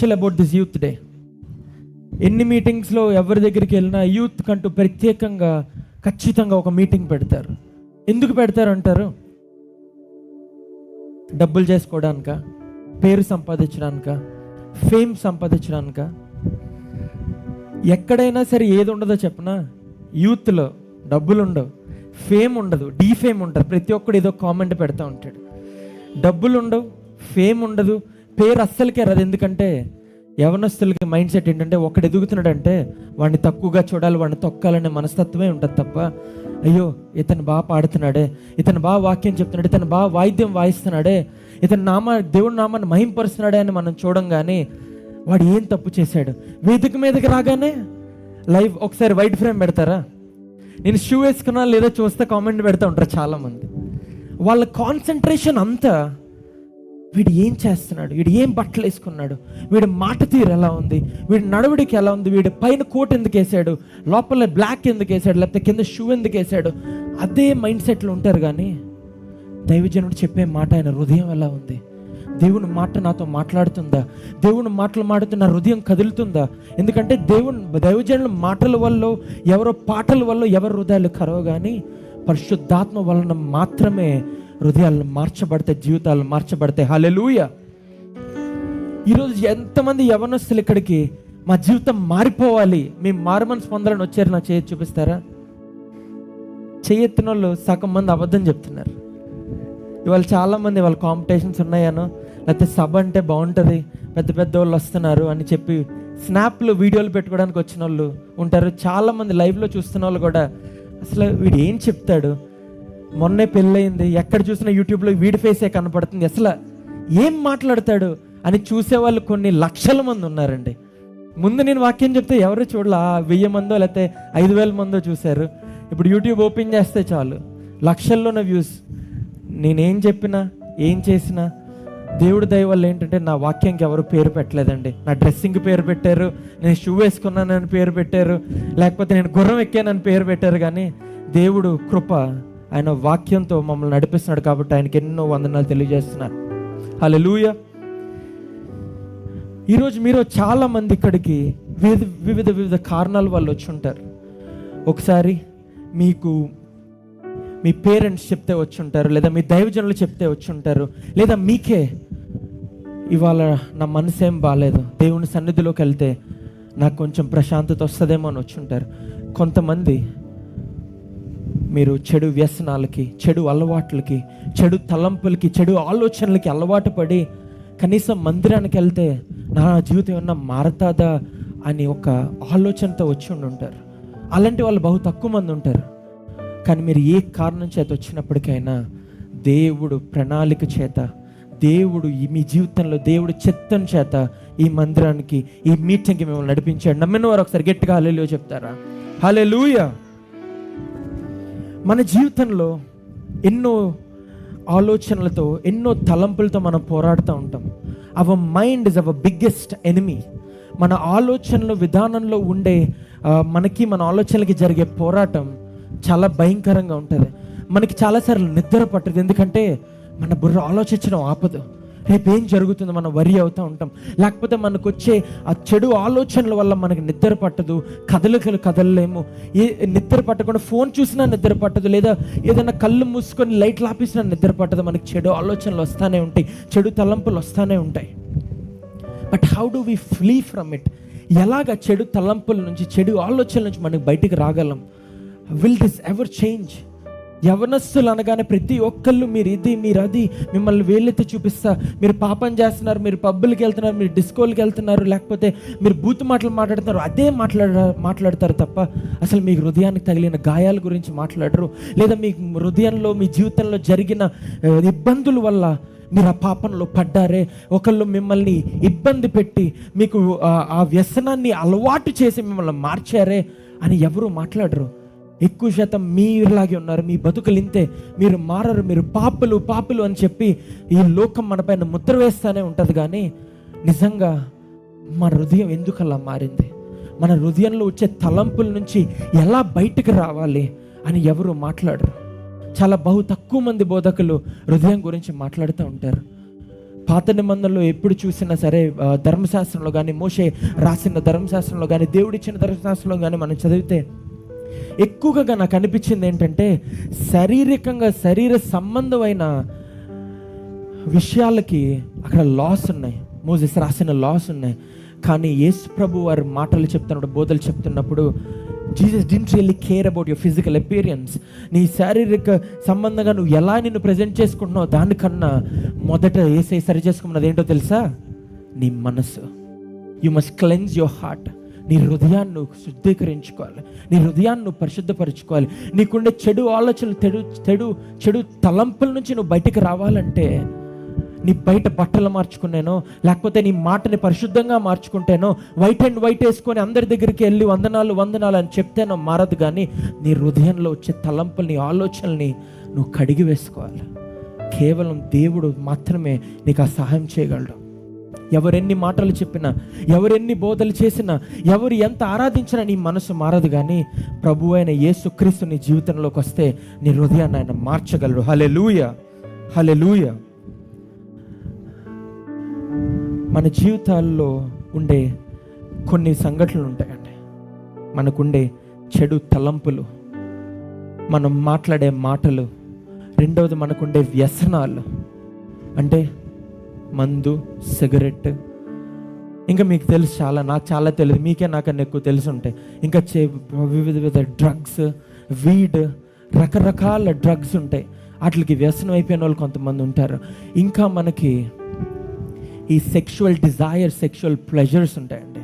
Special about this youth day. ఎన్ని మీటింగ్స్లో ఎవరి దగ్గరికి వెళ్ళినా యూత్ కంటూ ప్రత్యేకంగా ఖచ్చితంగా ఒక మీటింగ్ పెడతారు. ఎందుకు పెడతారు అంటారు? డబ్బులు చేసుకోవడానిక, పేరు సంపాదించడానిక, ఫేమ్ సంపాదించడానిక? ఎక్కడైనా సరే ఏది ఉండదో చెప్పనా? యూత్లో డబ్బులు ఉండవు, ఫేమ్ ఉండదు, డీఫేమ్ ఉంటుంది. ప్రతి ఒక్కడు ఏదో కామెంట్ పెడతా ఉంటాడు. డబ్బులు ఉండవు, ఫేమ్ ఉండదు, పేరు అస్సలకే రాదు. ఎందుకంటే యవనస్తులకి మైండ్ సెట్ ఏంటంటే ఒకడు ఎదుగుతున్నాడంటే వాడిని తక్కువగా చూడాలి, వాడిని తొక్కాలనే మనస్తత్వమే ఉంటుంది తప్ప అయ్యో ఇతను బాగా పాడుతున్నాడే, ఇతను బాగా వాక్యం చెప్తున్నాడు, ఇతను బాగా వాయిద్యం వాయిస్తున్నాడే, ఇతను దేవుడి నామాన్ని మహింపరుస్తున్నాడే అని మనం చూడం. కానీ వాడు ఏం తప్పు చేశాడు? వేదిక మీదకి రాగానే లైవ్ ఒకసారి వైట్ ఫ్రేమ్ పెడతారా? నేను షూ వేసుకున్నా లేదా చూస్తే కామెంట్ పెడతా ఉంటారు చాలామంది. వాళ్ళ కాన్సన్ట్రేషన్ అంతా వీడు ఏం చేస్తున్నాడు, వీడు ఏం బట్టలు వేసుకున్నాడు, వీడి మాట తీరు ఎలా ఉంది, వీడి నడవడికి ఎలా ఉంది, వీడి పైన కోట్ ఎందుకు వేసాడు, లోపల బ్లాక్ ఎందుకు వేసాడు, లేకపోతే కింద షూ ఎందుకు వేసాడు, అదే మైండ్ సెట్లో ఉంటారు. కానీ దైవజనుడు చెప్పే మాట ఆయన హృదయం ఎలా ఉంది, దేవుని మాట నాతో మాట్లాడుతుందా, దేవుని మాటలు మాడుతున్న హృదయం కదులుతుందా? ఎందుకంటే దైవజనుల మాటల వల్ల, ఎవరో పాటల వల్ల ఎవరి హృదయాలు కరవు, కానీ పరిశుద్ధాత్మ వలన మాత్రమే హృదయాలను మార్చబడతాయి, జీవితాలు మార్చబడతాయి. హల్లెలూయా. ఈరోజు ఎంతమంది యవనస్తులు ఇక్కడికి మా జీవితం మారిపోవాలి, మేము మారుమనసు పొందాలని వచ్చారు? నా చేతి చూపిస్తారా? చేయెత్తిన వాళ్ళు సగం మంది అబద్ధం చెప్తున్నారు. ఇవాళ చాలామంది వాళ్ళ కాంపిటీషన్స్ ఉన్నాయనో, లేకపోతే సభ అంటే బాగుంటుంది, పెద్ద పెద్ద వాళ్ళు వస్తున్నారు అని చెప్పి స్నాప్లు వీడియోలు పెట్టుకోవడానికి వచ్చిన వాళ్ళు ఉంటారు. చాలామంది లైవ్లో చూస్తున్న వాళ్ళు కూడా అసలు వీడు ఏం చెప్తాడు, మొన్నే పెళ్ళయింది, ఎక్కడ చూసినా యూట్యూబ్లో వీడి ఫేసే కనపడుతుంది, అసలు ఏం మాట్లాడతాడు అని చూసేవాళ్ళు కొన్ని లక్షల మంది ఉన్నారండి. ముందు నేను వాక్యం చెప్తే ఎవరు చూడాల, 1000 మందో లేకపోతే 5000 మందో చూశారు. ఇప్పుడు యూట్యూబ్ ఓపెన్ చేస్తే చాలు లక్షల్లోనే వ్యూస్. నేనేం చెప్పినా ఏం చేసినా దేవుడి దయ వల్ల ఏంటంటే నా వాక్యంకి ఎవరు పేరు పెట్టలేదండి. నా డ్రెస్సింగ్ పేరు పెట్టారు, నేను షూ వేసుకున్నానని పేరు పెట్టారు, లేకపోతే నేను గుర్రం ఎక్కానని పేరు పెట్టారు. కానీ దేవుడు కృప, ఆయన వాక్యంతో మమ్మల్ని నడిపిస్తున్నాడు కాబట్టి ఆయనకి ఎన్నో వందనాలు తెలియజేస్తున్నారు. హల్లెలూయా. ఈరోజు మీరు చాలామంది ఇక్కడికి వివిధ కారణాల వల్ల వచ్చి ఉంటారు. ఒకసారి మీకు మీ పేరెంట్స్ చెప్తే వచ్చి ఉంటారు, లేదా మీ దైవజనులు చెప్తే వచ్చి ఉంటారు, లేదా మీకే ఇవాళ నా మనసు ఏం బాగాలేదు, దేవుని సన్నిధిలోకి వెళ్తే నాకు కొంచెం ప్రశాంతత వస్తుందేమో అని వచ్చి ఉంటారు. కొంతమంది మీరు చెడు వ్యసనాలకి, చెడు అలవాట్లకి, చెడు తలంపులకి, చెడు ఆలోచనలకి అలవాటు పడి కనీసం మందిరానికి వెళ్తే నా జీవితం ఏమన్నా మారతాదా అని ఒక ఆలోచనతో వచ్చి ఉంటారు. అలాంటి వాళ్ళు బహు తక్కువ మంది ఉంటారు. కానీ మీరు ఏ కారణం చేత వచ్చినప్పటికైనా దేవుడు ప్రణాళిక చేత, దేవుడు మీ జీవితంలో దేవుడు చిత్తం చేత ఈ మందిరానికి, ఈ మీటింగ్కి మిమ్మల్ని నడిపించాడు. నమ్మిన వారు ఒకసారి గట్టిగా హల్లెలూయా చెప్తారా? హల్లెలూయా. మన జీవితంలో ఎన్నో ఆలోచనలతో, ఎన్నో తలంపులతో మనం పోరాడుతూ ఉంటాం. Our mind is our biggest enemy. మన ఆలోచనలు విధానంలో ఉండే మనకి, మన ఆలోచనలకి జరిగే పోరాటం చాలా భయంకరంగా ఉంటుంది. మనకి చాలాసార్లు నిద్ర పట్టదు, ఎందుకంటే మన బుర్ర ఆలోచించడం ఆపదు. రేపు ఏం జరుగుతుందో మనం వరి అవుతూ ఉంటాం. లేకపోతే మనకు వచ్చే ఆ చెడు ఆలోచనల వల్ల మనకి నిద్ర పట్టదు, కదలలేము. నిద్ర పట్టకుండా ఫోన్ చూసినా నిద్ర పట్టదు, లేదా ఏదైనా కళ్ళు మూసుకొని లైట్లు ఆపేసినా నిద్ర పట్టదు. మనకి చెడు ఆలోచనలు వస్తూనే ఉంటాయి, చెడు తలంపులు వస్తూనే ఉంటాయి. But how do we flee from it? ఎలాగ చెడు తలంపుల నుంచి, చెడు ఆలోచనల నుంచి మనకి బయటికి రాగలం? Will this ever change? యవనస్తులు అనగానే ప్రతి ఒక్కళ్ళు మీరు ఇది, మీరు అది, మిమ్మల్ని వేలెత్తి చూపిస్తా. మీరు పాపం చేస్తున్నారు, మీరు పబ్బులకి వెళ్తున్నారు, మీరు డిస్కోలకి వెళ్తున్నారు, లేకపోతే మీరు బూతు మాటలు మాట్లాడుతున్నారు, అదే మాట్లాడతారు తప్ప అసలు మీ హృదయానికి తగిలిన గాయాల గురించి మాట్లాడరు. లేదా మీ హృదయంలో, మీ జీవితంలో జరిగిన ఇబ్బందుల వల్ల మీరు ఆ పాపంలో పడ్డారే, ఒకళ్ళు మిమ్మల్ని ఇబ్బంది పెట్టి మీకు ఆ వ్యసనాన్ని అలవాటు చేసి మిమ్మల్ని మార్చారే అని ఎవరు మాట్లాడరు. ఎక్కువ శాతం మీరులాగే ఉన్నారు, మీ బతుకులు ఇంతే, మీరు మారరు, మీరు పాపులు అని చెప్పి ఈ లోకం మన పైన ముద్ర వేస్తూనే ఉంటుంది. కానీ నిజంగా మన హృదయం ఎందుకు అలా మారింది, మన హృదయంలో వచ్చే తలంపుల నుంచి ఎలా బయటకు రావాలి అని ఎవరు మాట్లాడరు. చాలా బహు తక్కువ మంది బోధకులు హృదయం గురించి మాట్లాడుతూ ఉంటారు. పాత నిబంధనలో ఎప్పుడు చూసినా సరే ధర్మశాస్త్రంలో కానీ, మోషే రాసిన ధర్మశాస్త్రంలో కానీ, దేవుడిచ్చిన ధర్మశాస్త్రంలో కానీ మనం చదివితే ఎక్కువగా నాకు అనిపించింది ఏంటంటే, శరీర సంబంధమైన విషయాలకి అక్కడ లాస్ ఉన్నాయి, మోసెస్ రాసిన లాస్ ఉన్నాయి. కానీ యేసు ప్రభు వారి మాటలు చెప్తున్నప్పుడు, బోధలు చెప్తున్నప్పుడు, Jesus didn't really care about your physical appearance. నీ శారీరక సంబంధంగా నువ్వు ఎలా నిన్ను ప్రజెంట్ చేసుకుంటున్నావు దానికన్నా మొదట యేసయ్య సరి చేసుకున్నది ఏంటో తెలుసా? నీ మనసు. You must cleanse your heart. నీ హృదయాన్ని నువ్వు శుద్ధీకరించుకోవాలి, నీ హృదయాన్ని నువ్వు పరిశుద్ధపరచుకోవాలి. నీకుండే చెడు ఆలోచనలు, చెడు తలంపుల నుంచి నువ్వు బయటికి రావాలంటే, నీ బయట బట్టలు మార్చుకున్నానో, లేకపోతే నీ మాటని పరిశుద్ధంగా మార్చుకుంటేనో, వైట్ అండ్ వైట్ వేసుకొని అందరి దగ్గరికి వెళ్ళి వందనాలు అని చెప్తేనో మారదు. కానీ నీ హృదయంలో వచ్చే తలంపుల్ని, ఆలోచనల్ని నువ్వు కడిగి వేసుకోవాలి. కేవలం దేవుడు మాత్రమే నీకు ఆ సహాయం చేయగలడు. ఎవరెన్ని మాటలు చెప్పినా, ఎవరెన్ని బోధలు చేసినా, ఎవరు ఎంత ఆరాధించినా నీ మనసు మారదు. కానీ ప్రభు అయిన యేసుక్రీస్తు నీ జీవితంలోకి వస్తే నీ హృదయాన్ని ఆయన మార్చగలడు. హల్లెలూయా, హల్లెలూయా. మన జీవితాల్లో ఉండే కొన్ని సంఘటనలు ఉంటాయండి. మనకుండే చెడు తలంపులు, మనం మాట్లాడే మాటలు, రెండవది మనకుండే వ్యసనాలు, అంటే మందు, సిగరెట్, ఇంకా మీకు తెలుసు నాకు చాలా తెలియదు, మీకే నాకన్నా ఎక్కువ తెలిసి ఉంటాయి. ఇంకా వివిధ డ్రగ్స్, వీడ్, రకరకాల డ్రగ్స్ ఉంటాయి. వాటికి వ్యసనం అయిపోయిన వాళ్ళు కొంతమంది ఉంటారు. ఇంకా మనకి ఈ సెక్షువల్ డిజైర్, సెక్షువల్ ప్లెజర్స్ ఉంటాయండి.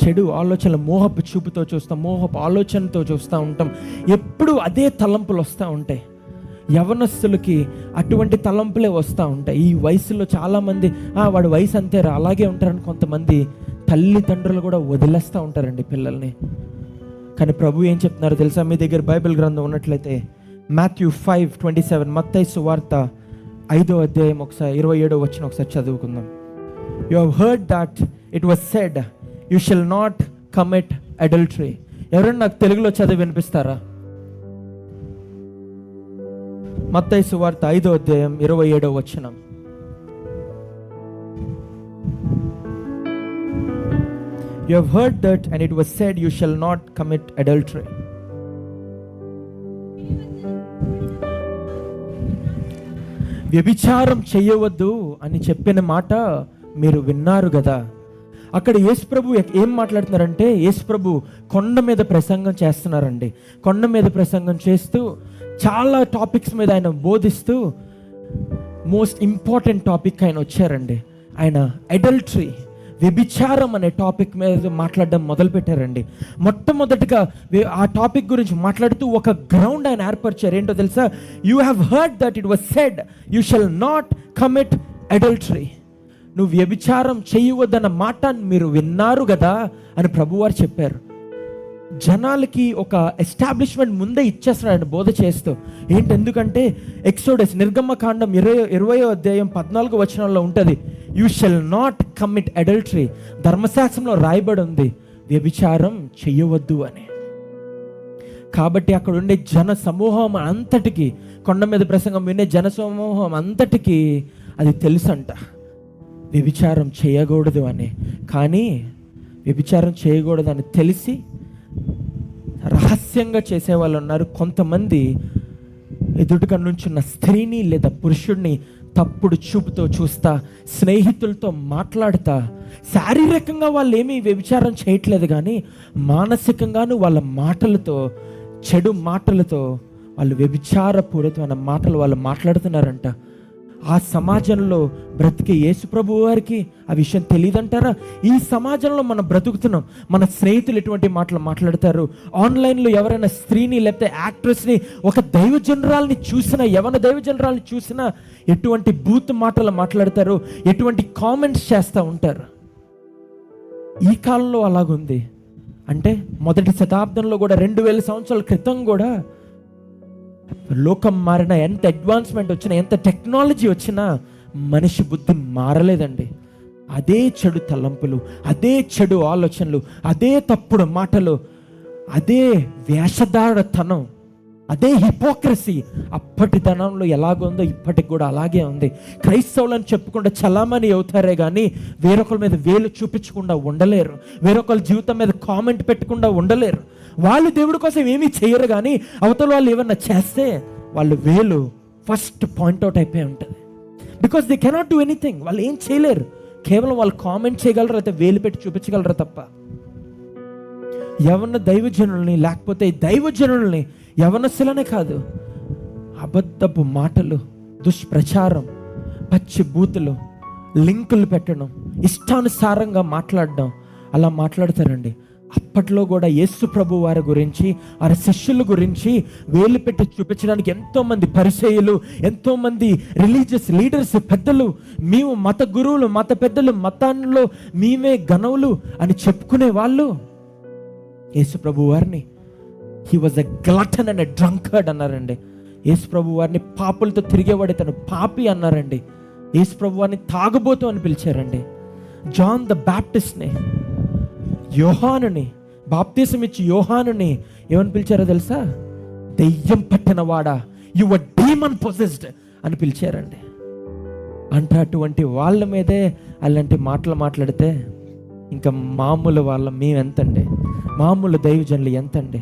చెడు ఆలోచనలు, మోహపు చూపుతో చూస్తాం, మోహపు ఆలోచనతో చూస్తూ ఉంటాం. ఎప్పుడు అదే తలంపులు వస్తూ ఉంటాయి. యవనస్తులకి అటువంటి తలంపులే వస్తూ ఉంటాయి. ఈ వయసులో చాలామంది వాడు వయసు అంతేరా అలాగే ఉంటారని కొంతమంది తల్లిదండ్రులు కూడా వదిలేస్తూ ఉంటారండి పిల్లల్ని. కానీ ప్రభు ఏం చెప్తున్నారో తెలుసా? మీ దగ్గర బైబిల్ గ్రంథం ఉన్నట్లయితే మాథ్యూ 5:27, మత్తయి సువార్త 5వ అధ్యాయం 27వ వచనం ఒకసారి చదువుకుందాం. You have heard that it was said, you shall not commit adultery. ఎవరైనా నాకు తెలుగులో చదివి వినిపిస్తారా? మత్తయి సువార్త 5వ అధ్యాయం 27వ వచనం. You have heard that and it was said, you shall not commit adultery. వ్యభిచారం చేయవద్దు అని చెప్పిన మాట మీరు విన్నారు కదా. అక్కడ యేసుప్రభు ఏం మాట్లాడుతున్నారంటే, యేసుప్రభు కొండ మీద ప్రసంగం చేస్తున్నారండి. కొండ మీద ప్రసంగం చేస్తూ చాలా టాపిక్స్ మీద ఆయన బోధిస్తూ మోస్ట్ ఇంపార్టెంట్ టాపిక్ ఆయన వచ్చారండి. ఆయన అడల్టరీ, వ్యభిచారం అనే టాపిక్ మీద మాట్లాడడం మొదలుపెట్టారండి. మొట్టమొదటిగా ఆ టాపిక్ గురించి మాట్లాడుతూ ఒక గ్రౌండ్ ఆయన ఏర్పరిచారు. ఏంటో తెలుసా? You have heard that it was said you shall not commit adultery. నువ్వు వ్యభిచారం చేయవద్దన్న మాట మీరు విన్నారు కదా అని ప్రభువారు చెప్పారు. జనాలకి ఒక ఎస్టాబ్లిష్మెంట్ ముందే ఇచ్చేస్తున్నాడు ఆయన బోధ చేస్తూ. ఎందుకంటే ఎక్సోడస్, నిర్గమకాండం 20వ అధ్యాయం 14వ వచనంలో ఉంటుంది, you shall not commit adultery. ధర్మశాస్త్రంలో రాయబడి ఉంది వ్యభిచారం చెయ్యవద్దు అని. కాబట్టి అక్కడ ఉండే జన సమూహం అంతటికి, కొండ మీద ప్రసంగం వినే జన సమూహం అంతటికి అది తెలుసంట వ్యభిచారం చేయకూడదు అని. కానీ వ్యభిచారం చేయకూడదు అని తెలిసి రహస్యంగా చేసేవాళ్ళు ఉన్నారు. కొంతమంది ఎదుటిగా నుంచున్న స్త్రీని లేదా పురుషుడిని తప్పుడు చూపుతో చూస్తా, స్నేహితులతో మాట్లాడుతా, శారీరకంగా వాళ్ళు ఏమీ వ్యభిచారం చేయట్లేదు కానీ మానసికంగాను వాళ్ళ మాటలతో, చెడు మాటలతో వాళ్ళు వ్యభిచారపూరితమైన మాటలు వాళ్ళు మాట్లాడుతున్నారంట. ఆ సమాజంలో బ్రతికే యేసుప్రభు వారికి ఆ విషయం తెలియదంటారా? ఈ సమాజంలో మనం బ్రతుకుతున్నాం. మన స్నేహితులు ఎటువంటి మాటలు మాట్లాడతారు, ఆన్లైన్లో ఎవరైనా స్త్రీని లేకపోతే యాక్ట్రెస్ని, ఒక దైవజనరాల్ని చూసినా, యవన దైవజనరాల్ని చూసినా ఎటువంటి బూత్ మాటలు మాట్లాడతారు, ఎటువంటి కామెంట్స్ చేస్తూ ఉంటారు. ఈ కాలంలో అలాగుంది. అంటే మొదటి శతాబ్దంలో కూడా 2000 సంవత్సరాల క్రితం కూడా లోకం మారినా, ఎంత అడ్వాన్స్మెంట్ వచ్చినా, ఎంత టెక్నాలజీ వచ్చినా మనిషి బుద్ధి మారలేదండి. అదే చెడు తలంపులు, అదే చెడు ఆలోచనలు, అదే తప్పుడు మాటలు, అదే వేషధారతనం అదే హిపోక్రసీ అప్పటి ధనంలో ఎలాగుందో ఇప్పటికి కూడా అలాగే ఉంది. క్రైస్తవులను చెప్పుకుంటే చలామణి అవుతారే కానీ వేరొకరి మీద వేలు చూపించకుండా ఉండలేరు, వేరొకరి జీవితం మీద కామెంట్ పెట్టకుండా ఉండలేరు. వాళ్ళు దేవుడి కోసం ఏమీ చేయరు, కానీ అవతల వాళ్ళు ఏమన్నా చేస్తే వాళ్ళు వేలు ఫస్ట్ పాయింట్అవుట్ అయిపోయి ఉంటుంది. Because they cannot do anything. వాళ్ళు ఏం చేయలేరు, కేవలం వాళ్ళు కామెంట్ చేయగలరు, అయితే వేలు పెట్టి చూపించగలరు తప్ప. యవన దైవజనుల్ని, లేకపోతే దైవజనుల్ని, యవనస్తులనే కాదు, అబద్ధపు మాటలు, దుష్ప్రచారం, పచ్చి బూతులు, లింకులు పెట్టడం, ఇష్టానుసారంగా మాట్లాడడం, అలా మాట్లాడతారండి. అప్పట్లో కూడా యేసు ప్రభు వారి గురించి, వారి శిష్యుల గురించి వేలు పెట్టి చూపించడానికి ఎంతోమంది పరిసయ్యులు, ఎంతోమంది రిలీజియస్ లీడర్స్, పెద్దలు, మేము మత గురువులు, మత పెద్దలు, మతాల్లో మేమే గణవులు అని చెప్పుకునే వాళ్ళు యేసు ప్రభు వారిని he was a glutton and a drunkard అన్నారండి. యేసు ప్రభు వారిని పాపులతో తిరిగేవాడి తను పాపి అన్నారండి. యేసు ప్రభు వారిని తాగుబోతు అని పిలిచారండి. జాన్ ద బ్యాప్టిస్ట్ని, యోహానుని, బాప్తిసం ఇచ్చి యోహానుని ఏమని పిలిచారో తెలుసా? దెయ్యం పట్టిన వాడా, యు వర్ డీమన్ పొసెస్డ్ అని పిలిచారండి. అంటే అటువంటి వాళ్ళ మీదే అలాంటి మాటలు మాట్లాడితే ఇంకా మామూలు వాళ్ళ మేమెంతండి, మామూలు దైవజనులు ఎంతండి?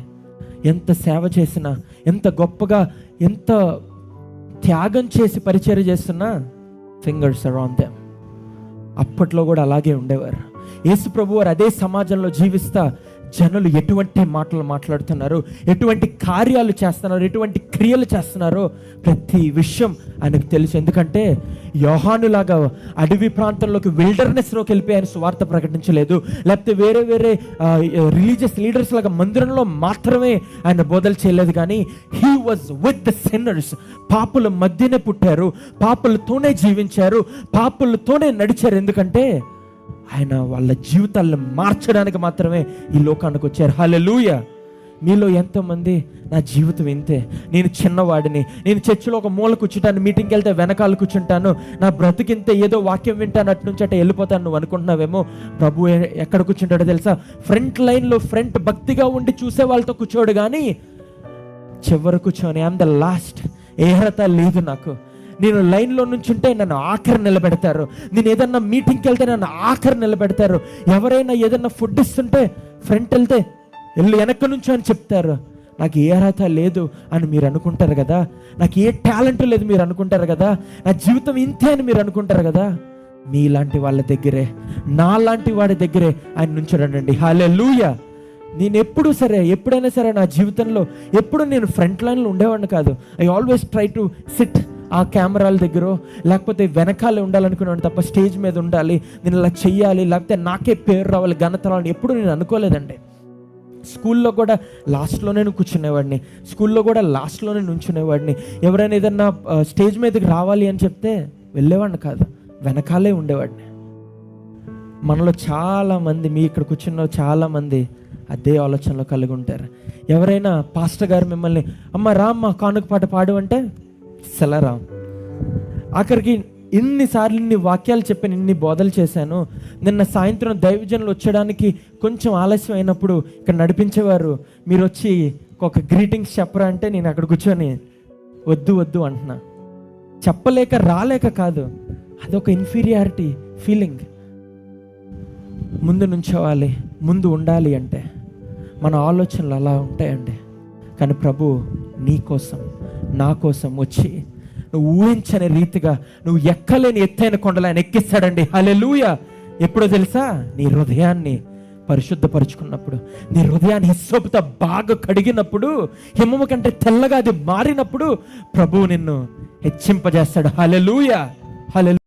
ఎంత సేవ చేసినా, ఎంత గొప్పగా, ఎంత త్యాగం చేసి పరిచర్య చేస్తున్నా ఫింగర్స్ అరౌండ్ దెమ్. అప్పట్లో కూడా అలాగే ఉండేవారు. యేసు ప్రభు వారు అదే సమాజంలో జీవిస్తా జనులు ఎటువంటి మాటలు మాట్లాడుతున్నారు, ఎటువంటి కార్యాలు చేస్తున్నారు, ఎటువంటి క్రియలు చేస్తున్నారో ప్రతి విషయం ఆయనకు తెలుసు. ఎందుకంటే యోహానులాగా అడవి ప్రాంతంలోకి, విల్డర్నెస్లోకి వెళ్ళిపోయి ఆయన సువార్త ప్రకటించలేదు, లేకపోతే వేరే వేరే రిలీజియస్ లీడర్స్ లాగా మందిరంలో మాత్రమే ఆయన బోధలు చేయలేదు, కానీ he was with the sinners. పాపుల మధ్యనే పుట్టారు, పాపులతోనే జీవించారు, పాపులతోనే నడిచారు. ఎందుకంటే ఆయన వాళ్ళ జీవితాలను మార్చడానికి మాత్రమే ఈ లోకానికి వచ్చారు. హల్లెలూయా. మీలో ఎంతోమంది నా జీవితం ఇంతే, నేను చిన్నవాడిని, నేను చర్చిలో ఒక మూల కూర్చుంటాను, మీటింగ్కి వెళ్తే వెనకాల కూర్చుంటాను, నా బ్రతికింతే, ఏదో వాక్యం వింటాను, అటు నుంచి అటు వెళ్ళిపోతాను నువ్వు అనుకుంటున్నావేమో. ప్రభు ఎక్కడ కూర్చుంటాడో తెలుసా? ఫ్రంట్ లైన్లో, ఫ్రంట్ భక్తిగా ఉండి చూసే వాళ్ళతో కూర్చోడు, కానీ చివరి కూర్చొని ఐఎమ్ ద లాస్ట్, ఏ అర్హత లేదు నాకు, నేను లైన్లో నుంచి ఉంటే నన్ను ఆఖరి నిలబెడతారు, నేను ఏదన్నా మీటింగ్కి వెళ్తే నన్ను ఆఖరి నిలబెడతారు, ఎవరైనా ఏదన్నా ఫుడ్ ఇస్తుంటే ఫ్రంట్ వెళ్తే వెళ్ళు వెనక్కి నుంచి అని చెప్తారు. నాకు ఏ అర్హత లేదు అని మీరు అనుకుంటారు కదా, నాకు ఏ టాలెంట్ లేదు మీరు అనుకుంటారు కదా, నా జీవితం ఇంతే అని మీరు అనుకుంటారు కదా. మీలాంటి వాళ్ళ దగ్గరే, నాలాంటి వాడి దగ్గరే ఆయన నుంచోడండి. హల్లెలూయా. నేను ఎప్పుడైనా సరే నా జీవితంలో ఎప్పుడు నేను ఫ్రంట్ లైన్లో ఉండేవాడిని కాదు. I always try to SIT ఆ కెమెరాల దగ్గర, లేకపోతే వెనకాలే ఉండాలనుకున్నాను తప్ప స్టేజ్ మీద ఉండాలి, నేను ఇలా చెయ్యాలి, లేకపోతే నాకే పేరు రావాలి, ఘనత రావాలని ఎప్పుడు నేను అనుకోలేదండి. స్కూల్లో కూడా లాస్ట్లోనే కూర్చునేవాడిని, స్కూల్లో కూడా లాస్ట్లోనే నుంచునేవాడిని. ఎవరైనా ఏదన్నా స్టేజ్ మీదకి రావాలి అని చెప్తే వెళ్ళేవాడిని కాదు, వెనకాలే ఉండేవాడిని. మనలో చాలామంది, మీ ఇక్కడ కూర్చున్న చాలామంది అదే ఆలోచనలో కలిగి ఉంటారు. ఎవరైనా పాస్టర్ గారు మిమ్మల్ని అమ్మ రామ్మ కానుక పాట పాడు అంటే సెలరా. ఆఖరికి ఇన్నిసార్లు ఇన్ని వాక్యాలు చెప్పాను, ఇన్ని బోధలు చేశాను. నిన్న సాయంత్రం దైవజనులు వచ్చడానికి కొంచెం ఆలస్యం అయినప్పుడు ఇక్కడ నడిపించేవారు, మీరు వచ్చి ఒక గ్రీటింగ్స్ చెప్పరా అంటే నేను అక్కడ కూర్చొని వద్దు వద్దు అంటున్నా. చెప్పలేక రాలేక కాదు, అదొక ఇన్ఫీరియారిటీ ఫీలింగ్. ముందు నుంచోవాలి, ముందు ఉండాలి అంటే మన ఆలోచనలు అలా ఉంటాయండి. కానీ ప్రభు నీ కోసం, నా కోసం వచ్చి నువ్వు ఊహించని రీతిగా, నువ్వు ఎక్కలేని ఎత్తైన కొండలు ఆయన ఎక్కిస్తాడండి. హల్లెలూయా. ఎప్పుడో తెలుసా? నీ హృదయాన్ని పరిశుద్ధపరుచుకున్నప్పుడు, నీ హృదయాన్ని హిస్సోపుతో బాగా కడిగినప్పుడు, హిమము కంటే తెల్లగా అది మారినప్పుడు ప్రభువు నిన్ను హెచ్చింపజేస్తాడు. హల్లెలూయా. హల్లెలూయా.